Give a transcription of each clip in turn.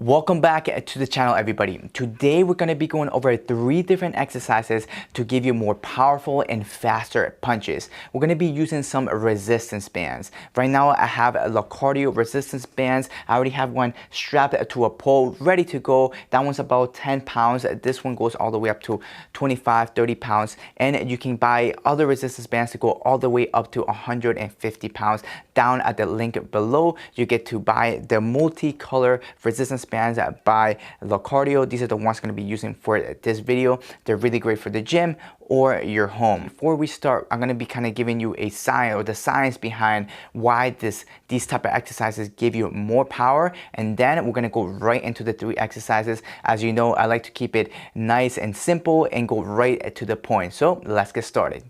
Welcome back to the channel, everybody. Today we're going to be going over 3 different exercises to give you more powerful and faster punches. We're going to be using some resistance bands. Right now I have a Lecardio resistance bands. I already have one strapped to a pole ready to go. That one's about 10 pounds. This one goes all the way up to 25, 30 pounds. And you can buy other resistance bands to go all the way up to 150 pounds. Down at the link below, you get to buy the multicolor resistance bands by Lecardio. These are the ones I'm going to be using for this video. They're really great for the gym or your home. Before we start, I'm going to be kind of giving you a sign or the science behind why these type of exercises give you more power, and then we're going to go right into the 3 exercises. As you know, I like to keep it nice and simple and go right to the point. So let's get started.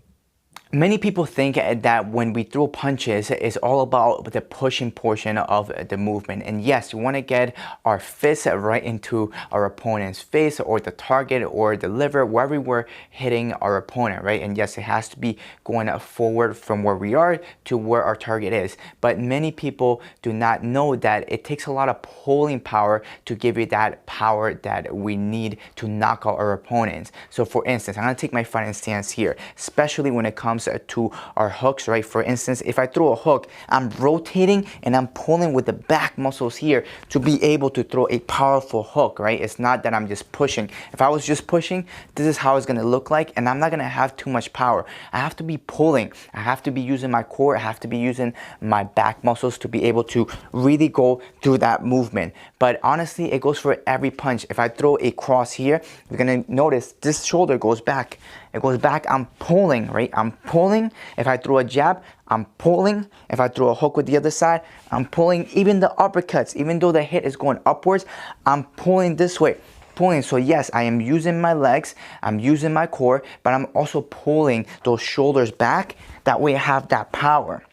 Many people think that when we throw punches, it's all about the pushing portion of the movement. And yes, we want to get our fist right into our opponent's face or the target or the liver, wherever we're hitting our opponent, right? And yes, it has to be going forward from where we are to where our target is. But many people do not know that it takes a lot of pulling power to give you that power that we need to knock out our opponents. So for instance, I'm going to take my fighting stance here, especially when it comes to our hooks, right? For instance, if I throw a hook, I'm rotating and I'm pulling with the back muscles here to be able to throw a powerful hook, right? It's not that I'm just pushing. If I was just pushing, this is how it's going to look like, and I'm not going to have too much power. I have to be pulling. I have to be using my core. I have to be using my back muscles to be able to really go through that movement. But honestly, it goes for every punch. If I throw a cross here, you're going to notice this shoulder goes back. It goes back. I'm pulling, right? I'm pulling. If I throw a jab, I'm pulling. If I throw a hook with the other side, I'm pulling. Even the uppercuts, even though the hit is going upwards, I'm pulling this way. Pulling. So yes, I am using my legs, I'm using my core, but I'm also pulling those shoulders back. That way I have that power.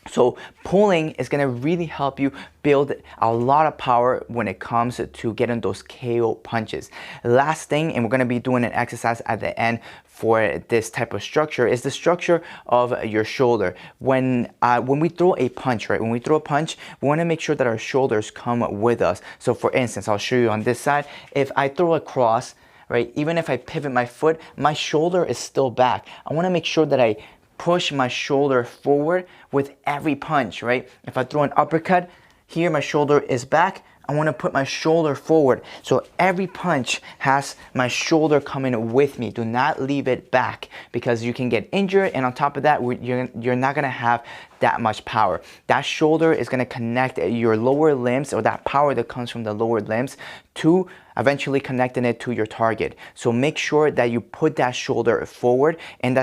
So pulling is going to really help you build a lot of power when it comes to getting those KO punches. Last thing, and we're going to be doing an exercise at the end for this type of structure, is the structure of your shoulder. When we throw a punch, right? When we throw a punch, we want to make sure that our shoulders come with us. So for instance, I'll show you on this side. If I throw a cross, right? Even if I pivot my foot, my shoulder is still back. I want to make sure that I push my shoulder forward with every punch, right? If I throw an uppercut, here my shoulder is back. I want to put my shoulder forward. So every punch has my shoulder coming with me. Do not leave it back, because you can get injured, and on top of that, you're not going to have that much power. That shoulder is going to connect your lower limbs, or that power that comes from the lower limbs, to eventually connecting it to your target. So make sure that you put that shoulder forward, and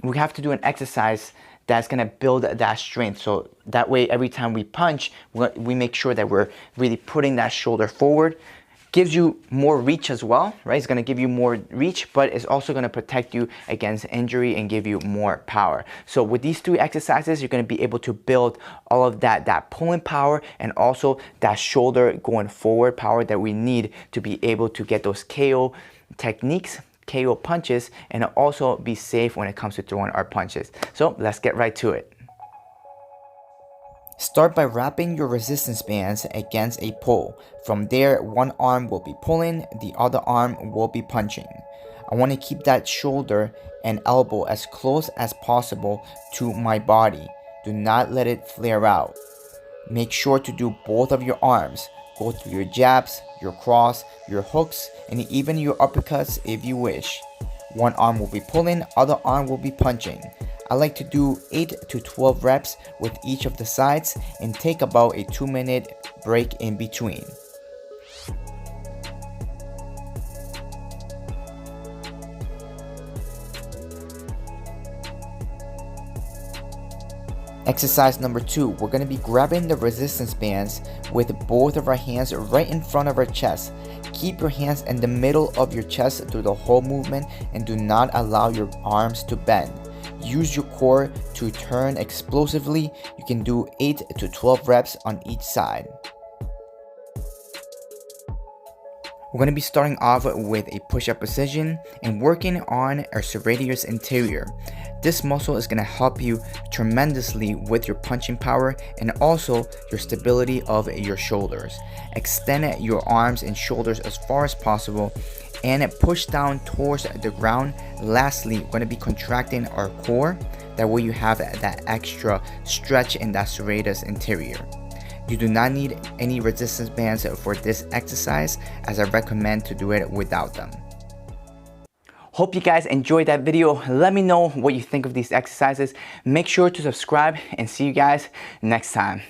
we have to do an exercise that's going to build that strength. So that way, every time we punch, we make sure that we're really putting that shoulder forward. Gives you more reach as well, right? It's going to give you more reach, but it's also going to protect you against injury and give you more power. So with these 3 exercises, you're going to be able to build all of that pulling power, and also that shoulder going forward power that we need to be able to get those KO techniques, KO punches, and also be safe when it comes to throwing our punches. So let's get right to it. Start by wrapping your resistance bands against a pole. From there, one arm will be pulling, the other arm will be punching. I want to keep that shoulder and elbow as close as possible to my body. Do not let it flare out. Make sure to do both of your arms. Go through your jabs, your cross, your hooks, and even your uppercuts if you wish. One arm will be pulling, other arm will be punching. I like to do 8 to 12 reps with each of the sides and take about a 2-minute break in between. Exercise number 2, we're going to be grabbing the resistance bands with both of our hands right in front of our chest. Keep your hands in the middle of your chest through the whole movement, and do not allow your arms to bend. Use your core to turn explosively. You can do 8 to 12 reps on each side. We're going to be starting off with a push-up position and working on our serratus anterior. This muscle is going to help you tremendously with your punching power and also your stability of your shoulders. Extend your arms and shoulders as far as possible and push down towards the ground. Lastly, we're going to be contracting our core. That way you have that extra stretch in that serratus anterior. You do not need any resistance bands for this exercise, as I recommend to do it without them. Hope you guys enjoyed that video. Let me know what you think of these exercises. Make sure to subscribe and see you guys next time.